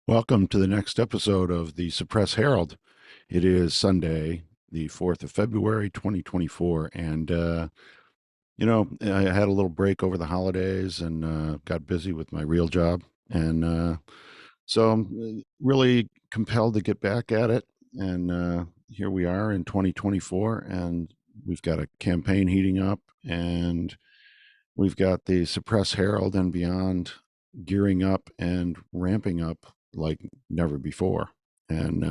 Welcome to the next episode of the Suppress Herald. It is Sunday, the 4th of February, 2024. I had a little break over the holidays and got busy with my real job. So I'm really compelled to get back at it. And here we are in 2024, and we've got a campaign heating up, and we've got the Suppress Herald and beyond gearing up and ramping up like never before. And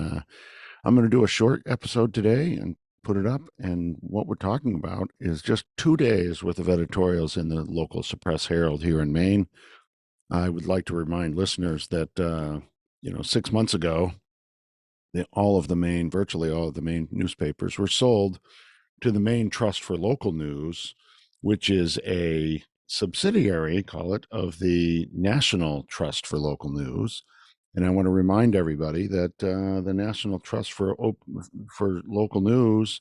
I'm going to do a short episode today and put it up. And what we're talking about is just 2 days worth of editorials in the local Suppress Herald here in Maine. I would like to remind listeners that, 6 months ago, virtually all of the main newspapers were sold to the Maine Trust for Local News, which is a subsidiary, call it, of the National Trust for Local News. And I want to remind everybody that the National Trust for Local News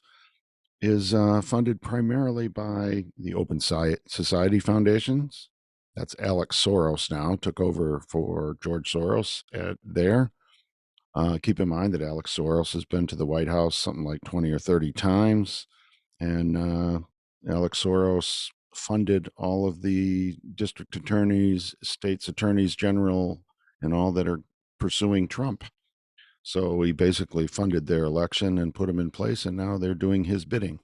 is funded primarily by the Open Society Foundations. That's Alex Soros now, took over for George Soros there. Keep in mind that Alex Soros has been to the White House something like 20 or 30 times. And Alex Soros funded all of the district attorneys, states attorneys general, and all that are pursuing Trump. So he basically funded their election and put him in place, and now they're doing his bidding.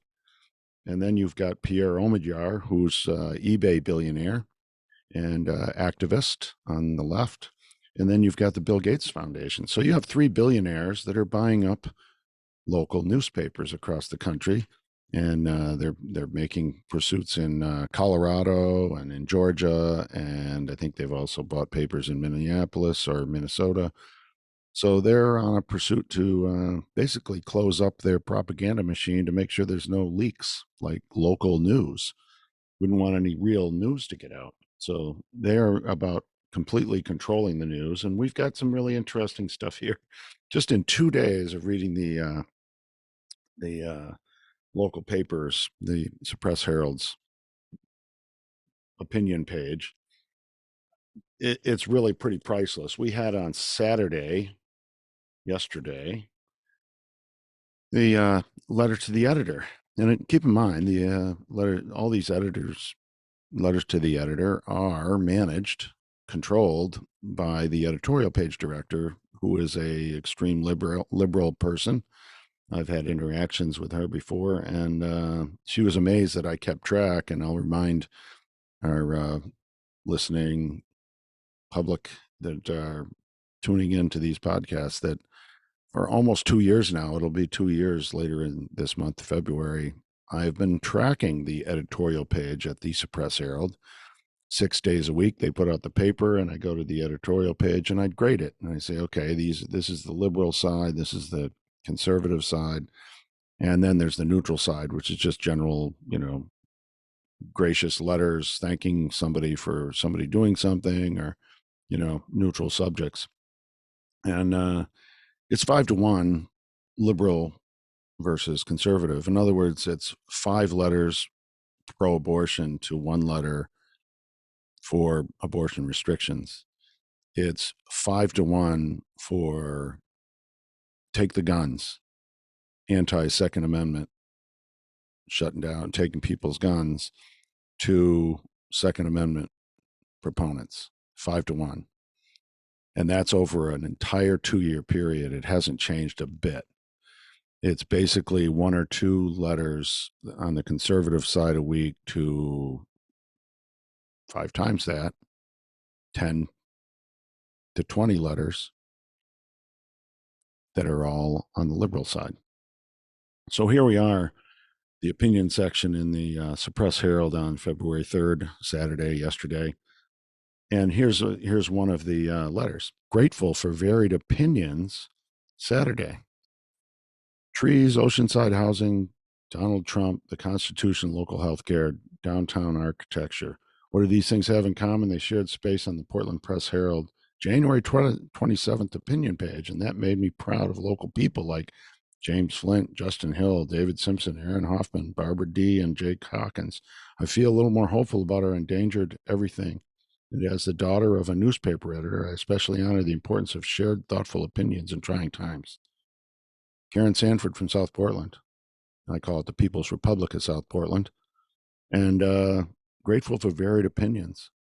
And then you've got Pierre Omidyar, who's eBay billionaire and activist on the left. And then you've got the Bill Gates Foundation. So you have three billionaires that are buying up local newspapers across the country, and they're making pursuits in Colorado and in Georgia, and I think they've also bought papers in Minneapolis or Minnesota. So they're on a pursuit to basically close up their propaganda machine to make sure there's no leaks like local news. Wouldn't want any real news to get out. So they're about completely controlling the news, and we've got some really interesting stuff here. Just in 2 days of reading the local papers, the Suppress Herald's opinion page, it's really pretty priceless. We had on Saturday, yesterday, the letter to the editor. And keep in mind, the all these letters to the editor are managed, controlled by the editorial page director, who is a extreme liberal person. I've had interactions with her before, and she was amazed that I kept track. And I'll remind our listening public that are tuning into these podcasts that for almost 2 years now, it'll be 2 years later in this month, February, I've been tracking the editorial page at the Suppress Herald. 6 days a week, they put out the paper, and I go to the editorial page and I'd grade it. And I say, okay, this is the liberal side, this is the conservative side, and then there's the neutral side, which is just general, gracious letters thanking somebody for somebody doing something, or neutral subjects. And it's 5-1 liberal versus conservative. In other words, it's 5 letters pro abortion to 1 letter for abortion restrictions. It's 5-1 for take the guns, anti Second Amendment, shutting down, taking people's guns, to Second Amendment proponents, 5-1. And that's over an entire 2 year period. It hasn't changed a bit. It's basically 1 or 2 letters on the conservative side a week to 5 times that, 10 to 20 letters that are all on the liberal side. So here we are, the opinion section in the Suppress Herald on February 3rd, Saturday, yesterday. And here's one of the letters. Grateful for varied opinions, Saturday. Trees, oceanside housing, Donald Trump, the Constitution, local health care, downtown architecture. What do these things have in common? They shared space on the Portland Press Herald January 27th opinion page, and that made me proud of local people like James Flint, Justin Hill, David Simpson, Aaron Hoffman, Barbara D., and Jake Hawkins. I feel a little more hopeful about our endangered everything And as the daughter of a newspaper editor, I especially honor the importance of shared, thoughtful opinions in trying times. Karen Sanford from South Portland. I call it the People's Republic of South Portland. And grateful for varied opinions.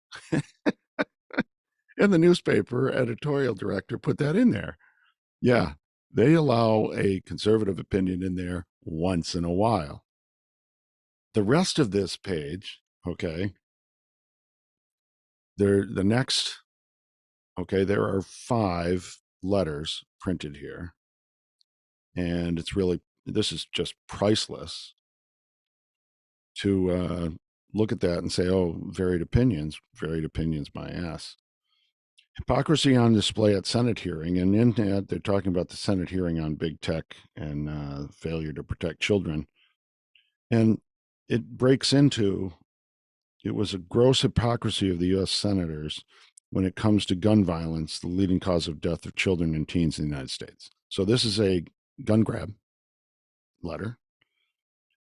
And the newspaper editorial director put that in there. Yeah, they allow a conservative opinion in there once in a while. The rest of this page, okay, the next, okay, there are 5 letters printed here. And it's really, this is just priceless to look at that and say, oh, varied opinions, my ass. Hypocrisy on display at Senate hearing. And in that, they're talking about the Senate hearing on big tech and failure to protect children. And it breaks into, it was a gross hypocrisy of the U.S. senators when it comes to gun violence, the leading cause of death of children and teens in the United States. So this is a gun grab letter.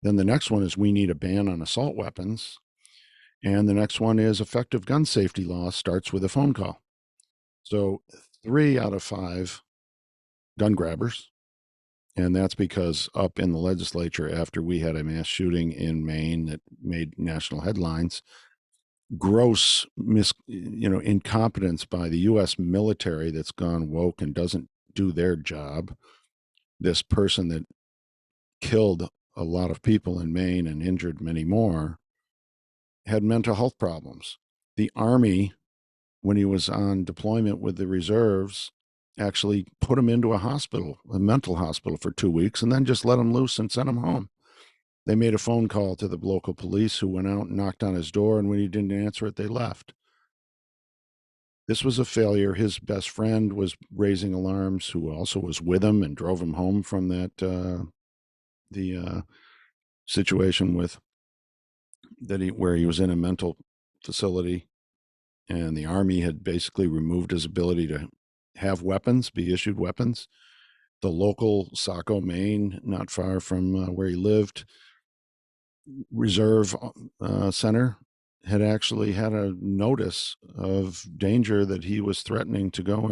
Then the next one is we need a ban on assault weapons. And the next one is effective gun safety law starts with a phone call. So 3 out of 5 gun grabbers. And that's because up in the legislature, after we had a mass shooting in Maine that made national headlines, gross incompetence by the U.S. military that's gone woke and doesn't do their job. This person that killed a lot of people in Maine and injured many more had mental health problems. The Army, when he was on deployment with the reserves, actually put him into a hospital, a mental hospital for 2 weeks, and then just let him loose and sent him home. They made a phone call to the local police who went out and knocked on his door, and when he didn't answer it, they left. This was a failure. His best friend was raising alarms, who also was with him and drove him home from that the situation with where he was in a mental facility, and the Army had basically removed his ability to have weapons, be issued weapons. The local Saco, Maine, not far from where he lived, reserve center had actually had a notice of danger that he was threatening to go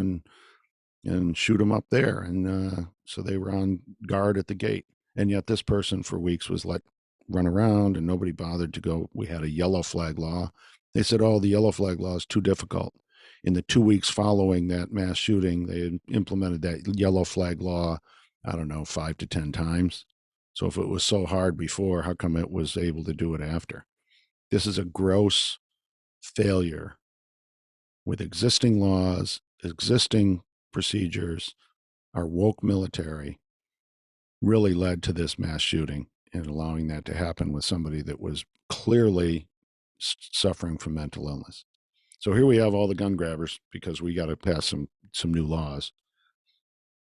and shoot him up there. And so they were on guard at the gate. And yet this person for weeks was let run around and nobody bothered to go. We had a yellow flag law. They said, oh, the yellow flag law is too difficult. In the 2 weeks following that mass shooting, they implemented that yellow flag law, I don't know, 5 to 10 times. So if it was so hard before, how come it was able to do it after? This is a gross failure with existing laws, existing procedures. Our woke military really led to this mass shooting and allowing that to happen with somebody that was clearly suffering from mental illness. So here we have all the gun grabbers because we got to pass some new laws.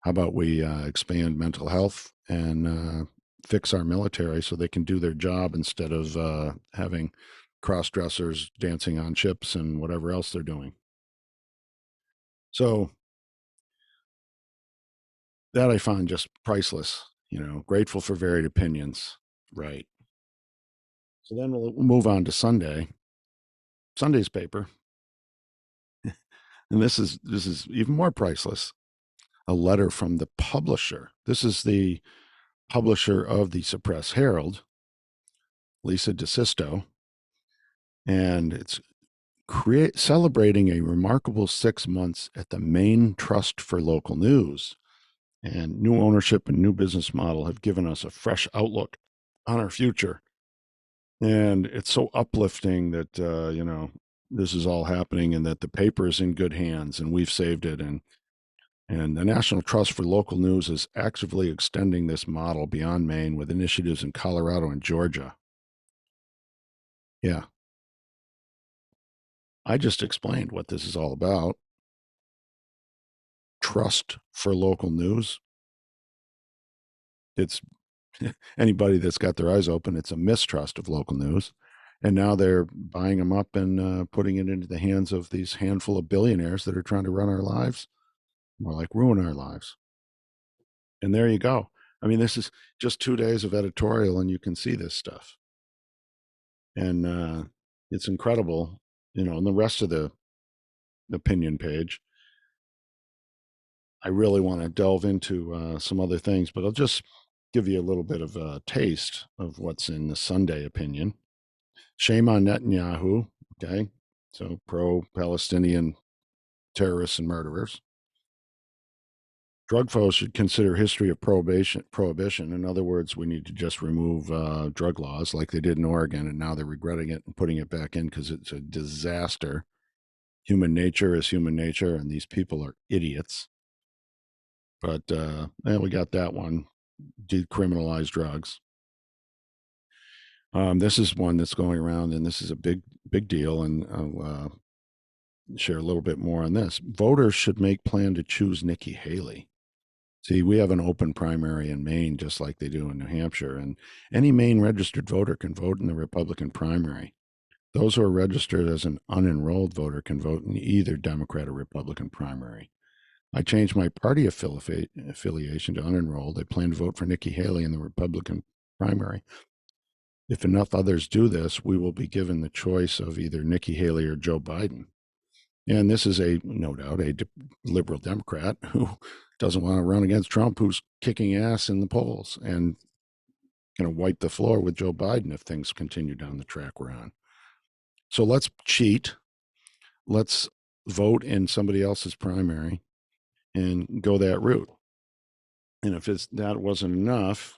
How about we expand mental health and fix our military so they can do their job instead of having cross dressers dancing on ships and whatever else they're doing. So that I find just priceless. Grateful for varied opinions. Right. So then we'll move on to Sunday's paper. And this is even more priceless. A letter from the publisher. This is the publisher of the Suppress Herald, Lisa DeSisto, and it's celebrating a remarkable 6 months at the Maine Trust for Local News. And new ownership and new business model have given us a fresh outlook on our future. And it's so uplifting that, this is all happening and that the paper is in good hands and we've saved it. And the National Trust for Local News is actively extending this model beyond Maine with initiatives in Colorado and Georgia. Yeah. I just explained what this is all about. Trust for local news. It's anybody that's got their eyes open, it's a mistrust of local news. And now they're buying them up and putting it into the hands of these handful of billionaires that are trying to run our lives, more like ruin our lives. And there you go. I mean, this is just 2 days of editorial, and you can see this stuff. And it's incredible, and the rest of the opinion page. I really want to delve into some other things, but I'll just give you a little bit of a taste of what's in the Sunday opinion. Shame on Netanyahu. Okay. So pro Palestinian terrorists and murderers. Drug foes should consider history of prohibition. In other words, we need to just remove drug laws like they did in Oregon, and now they're regretting it and putting it back in because it's a disaster. Human nature is human nature, and these people are idiots. But we got that one. Decriminalize drugs. This is one that's going around, and this is a big deal. And I'll share a little bit more on this. Voters should make plan to choose Nikki Haley. See, we have an open primary in Maine, just like they do in New Hampshire, and any Maine registered voter can vote in the Republican primary. Those who are registered as an unenrolled voter can vote in either Democrat or Republican primary. I changed my party affiliation to unenrolled. I plan to vote for Nikki Haley in the Republican primary. If enough others do this, we will be given the choice of either Nikki Haley or Joe Biden. And this is no doubt, a liberal Democrat who doesn't want to run against Trump, who's kicking ass in the polls and going to wipe the floor with Joe Biden if things continue down the track we're on. So let's cheat. Let's vote in somebody else's primary and go that route. And if that wasn't enough,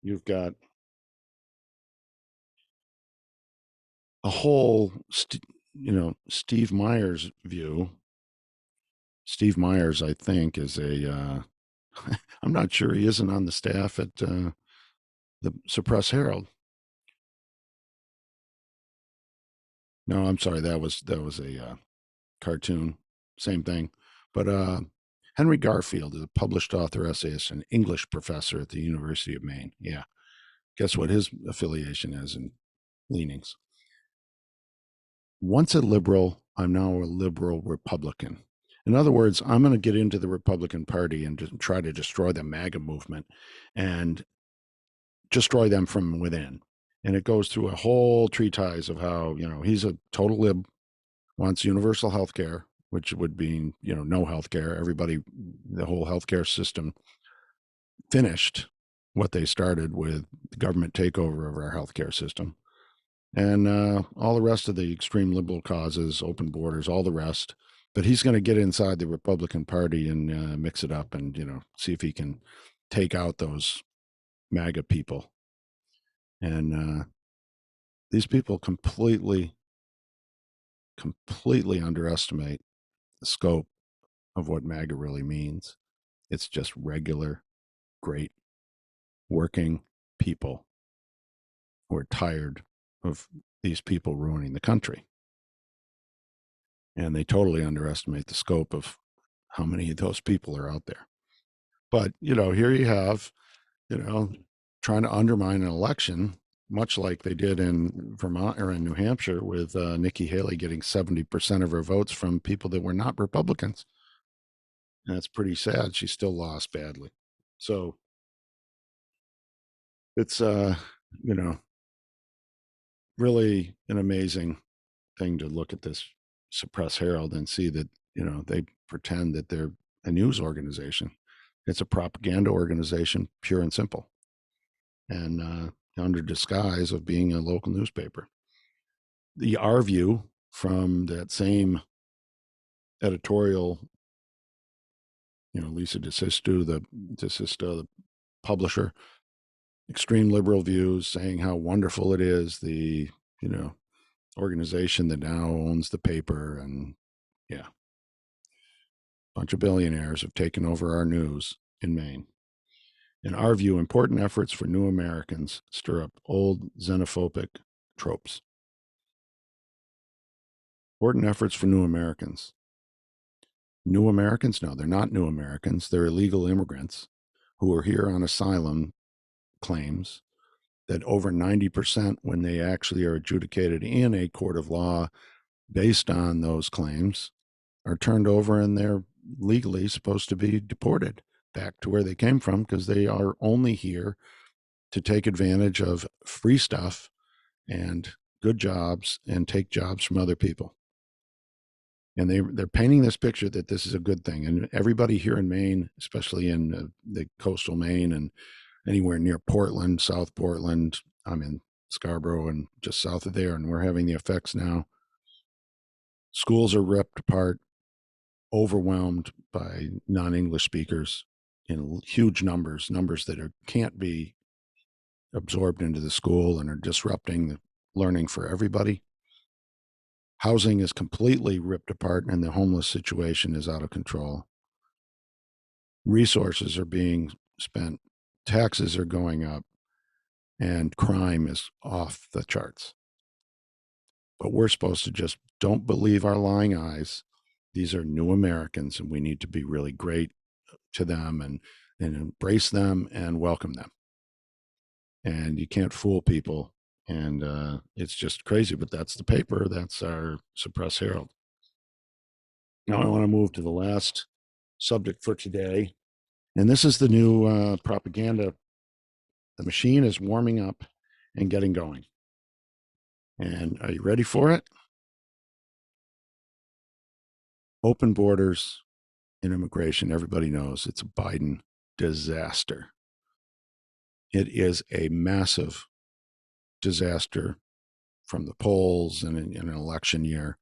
you've got a whole, Steve Myers view. Steve Myers, I think, is I'm not sure he isn't on the staff at the Suppress Herald. No, I'm sorry, that was a cartoon. Same thing. But Henry Garfield is a published author, essayist, and English professor at the University of Maine. Yeah. Guess what his affiliation is and leanings? Once a liberal, I'm now a liberal Republican. In other words, I'm going to get into the Republican Party and just try to destroy the MAGA movement and destroy them from within. And it goes through a whole treatise of how, he's a total lib, wants universal health care, which would mean, no health care. Everybody, the whole healthcare system finished what they started with the government takeover of our healthcare system. And all the rest of the extreme liberal causes, open borders, all the rest. But he's going to get inside the Republican Party and mix it up and, see if he can take out those MAGA people. And these people completely underestimate the scope of what MAGA really means. It's just regular, great, working people who are tired of these people ruining the country. And they totally underestimate the scope of how many of those people are out there. But, here you have, trying to undermine an election, much like they did in Vermont or in New Hampshire with Nikki Haley getting 70% of her votes from people that were not Republicans. And that's pretty sad. She still lost badly. So it's, really an amazing thing to look at this Suppress Herald and see that, they pretend that they're a news organization. It's a propaganda organization, pure and simple, and under disguise of being a local newspaper. The Our View from that same editorial, Lisa DeSisto, the publisher, extreme liberal views, saying how wonderful it is, the, organization that now owns the paper. And yeah, a bunch of billionaires have taken over our news in Maine. In Our View, important efforts for new Americans stir up old xenophobic tropes. Important efforts for new Americans. New Americans? No, they're not new Americans. They're illegal immigrants who are here on asylum claims that over 90%, when they actually are adjudicated in a court of law based on those claims, are turned over and they're legally supposed to be deported back to where they came from because they are only here to take advantage of free stuff and good jobs and take jobs from other people. And they're painting this picture that this is a good thing. And everybody here in Maine, especially in the coastal Maine and anywhere near Portland, South Portland, I'm in Scarborough and just south of there, and we're having the effects now. Schools are ripped apart, overwhelmed by non-English speakers in huge numbers that can't be absorbed into the school and are disrupting the learning for everybody. Housing is completely ripped apart and the homeless situation is out of control. Resources are being spent, taxes are going up, and crime is off the charts. But we're supposed to just don't believe our lying eyes. These are new Americans, and we need to be really great to them and embrace them and welcome them. And you can't fool people. And it's just crazy, but that's the paper. That's our Suppress Herald. Now I want to move to the last subject for today. And this is the new propaganda. The machine is warming up and getting going. And are you ready for it? Open borders and immigration. Everybody knows it's a Biden disaster. It is a massive disaster from the polls and in an election year.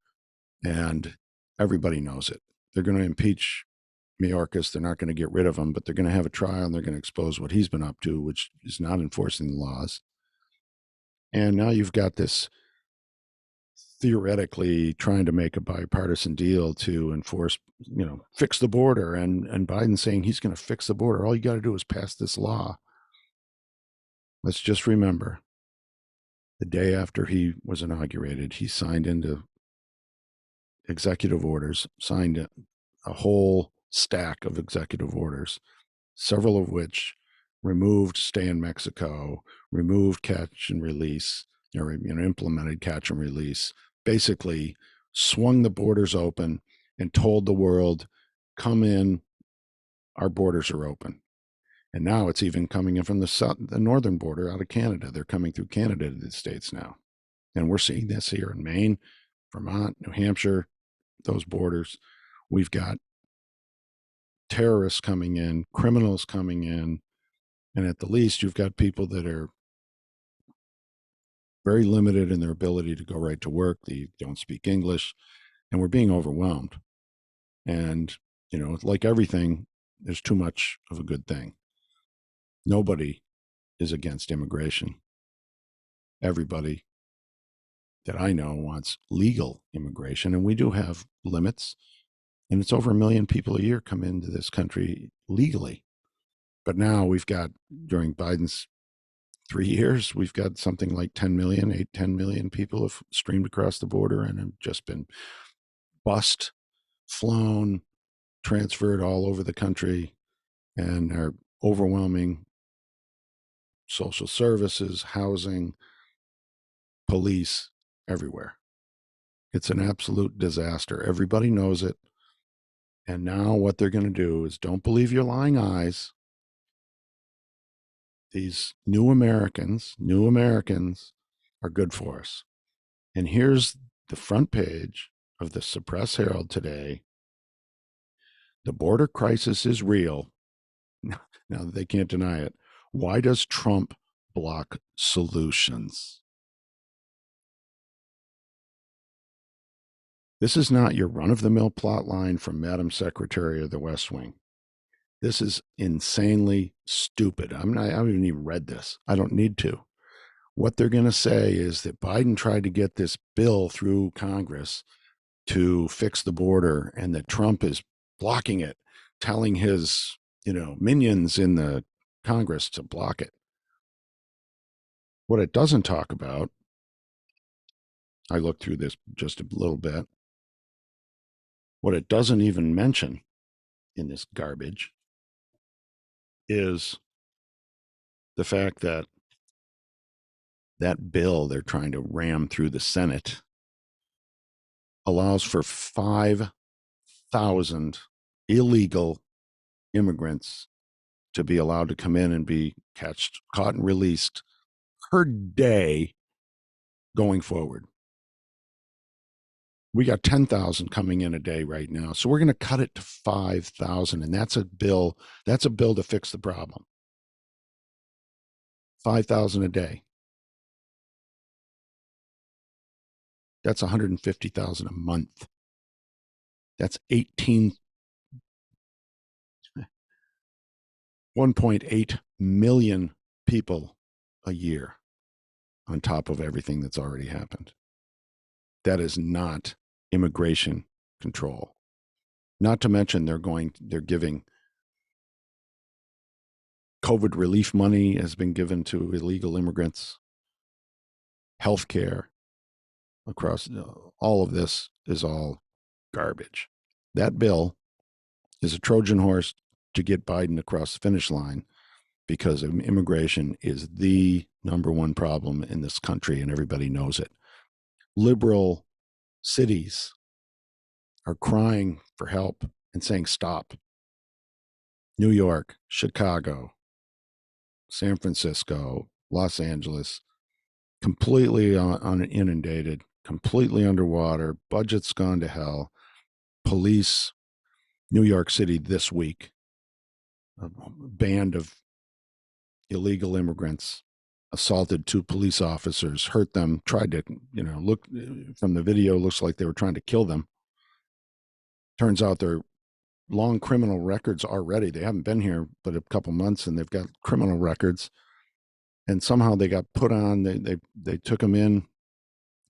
And everybody knows it. They're going to impeach Mayorkas. They're not going to get rid of him, but they're going to have a trial and they're going to expose what he's been up to, which is not enforcing the laws. And now you've got this theoretically trying to make a bipartisan deal to enforce, fix the border. And Biden saying he's going to fix the border. All you got to do is pass this law. Let's just remember the day after he was inaugurated, he signed into executive orders, signed a whole stack of executive orders, several of which removed stay in Mexico, removed catch and release, or implemented catch and release, basically swung the borders open and told the world, come in, our borders are open. And now it's even coming in from the northern border out of Canada. They're coming through Canada to the States now. And we're seeing this here in Maine, Vermont, New Hampshire, those borders. We've got terrorists coming in, criminals coming in, and at the least, you've got people that are very limited in their ability to go right to work. They don't speak English, and we're being overwhelmed. And, like everything, there's too much of a good thing. Nobody is against immigration. Everybody that I know wants legal immigration, and we do have limits. And it's over 1 million people a year come into this country legally. But now we've got, during Biden's 3 years, we've got something like 10 million, 10 million people have streamed across the border and have just been bussed, flown, transferred all over the country, and are overwhelming social services, housing, police, everywhere. It's an absolute disaster. Everybody knows it. And now what they're going to do is, don't believe your lying eyes. These new Americans are good for us. And here's the front page of the Suppress Herald today. The border crisis is real. Now they can't deny it. Why does Trump block solutions? This is not your run-of-the-mill plot line from Madam Secretary of the West Wing. This is insanely stupid. I haven't even read this. I don't need to. What they're going to say is that Biden tried to get this bill through Congress to fix the border and that Trump is blocking it, telling his, minions in the Congress to block it. What it doesn't talk about, I looked through this just a little bit, what it doesn't even mention in this garbage is the fact that that bill they're trying to ram through the Senate allows for 5,000 illegal immigrants to be allowed to come in and be caught and released per day going forward. We got 10,000 coming in a day right now. So we're going to cut it to 5,000. And that's a bill to fix the problem. 5,000 a day. That's 150,000 a month. That's 1.8 million people a year on top of everything that's already happened. That is not immigration control. Not to mention they're giving COVID relief money has been given to illegal immigrants, health care across all of this is all garbage. That bill is a Trojan horse to get Biden across the finish line because immigration is the number one problem in this country and everybody knows it. Liberal cities are crying for help and saying stop. New York, Chicago, San Francisco, Los Angeles, completely inundated, completely underwater, budget's gone to hell. Police, New York City this week, a band of illegal immigrants assaulted two police officers, hurt them, tried to, look from the video, looks like they were trying to kill them. Turns out they're long criminal records already. They haven't been here but a couple months and they've got criminal records. And somehow they got put on, they took them in,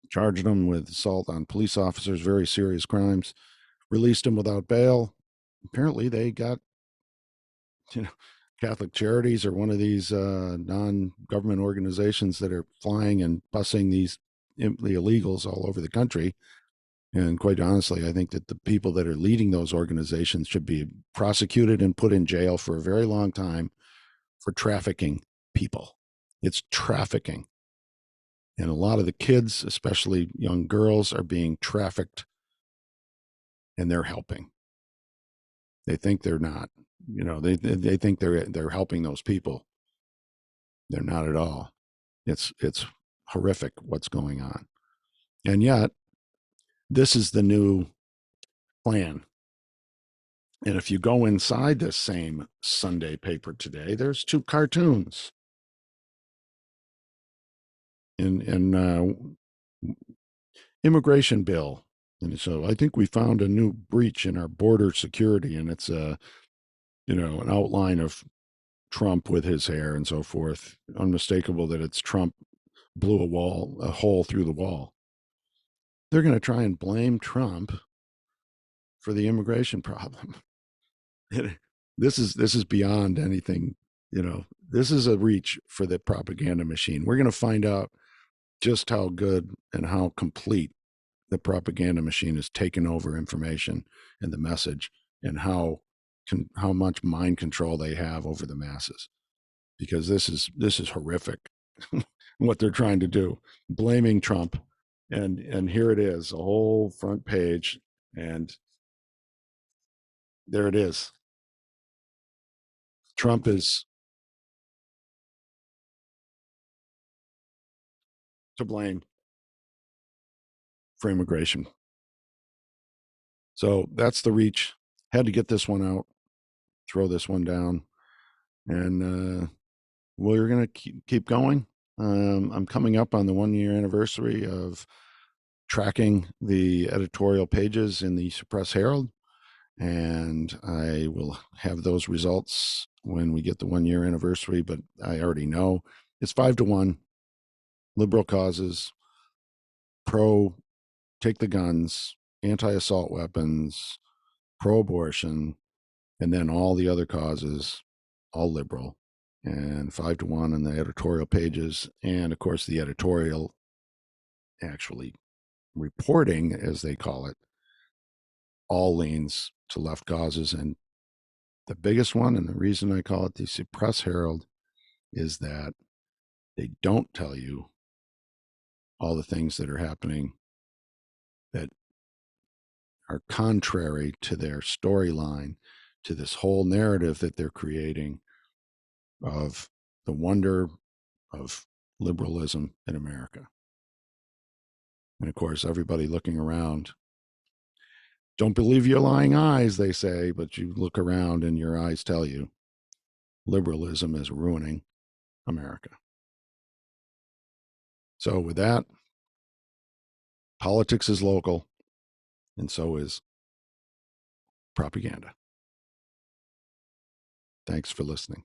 charged them with assault on police officers, very serious crimes, released them without bail. Apparently they got, you know, Catholic Charities or one of these non-government organizations that are flying and busing the illegals all over the country. And quite honestly, I think that the people that are leading those organizations should be prosecuted and put in jail for a very long time for trafficking people. It's trafficking. And a lot of the kids, especially young girls, are being trafficked and they're helping. They think they're not. They think they're helping those people. They're not at all. It's horrific what's going on. And yet, this is the new plan. And if you go inside this same Sunday paper today, there's two cartoons. In immigration bill. And so I think we found a new breach in our border security, and it's an outline of Trump with his hair and so forth. Unmistakable that it's Trump blew a hole through the wall. They're going to try and blame Trump for the immigration problem. This is beyond anything. This is a reach for the propaganda machine. We're going to find out just how good and how complete the propaganda machine has taken over information and the message, and how much mind control they have over the masses. Because this is horrific what they're trying to do, blaming Trump, and here it is, a whole front page, and there it is. Trump is to blame for immigration. So that's the reach. Had to get this one out, throw this one down, and we're going to keep going. I'm coming up on the 1 year anniversary of tracking the editorial pages in the Suppress Herald, and I will have those results when we get the 1 year anniversary. But I already know it's 5-1. Liberal causes, pro take the guns, anti-assault weapons, pro-abortion, and then all the other causes, all liberal, and 5-1 on the editorial pages. And of course, the editorial actually reporting, as they call it, all leans to left causes. And the biggest one, and the reason I call it the Suppress Herald, is that they don't tell you all the things that are happening that are contrary to their storyline, to this whole narrative that they're creating of the wonder of liberalism in America. And of course, everybody looking around Don't believe your lying eyes, they say, but you look around and your eyes tell you liberalism is ruining America. So, with that, politics is local, and so is propaganda. Thanks for listening.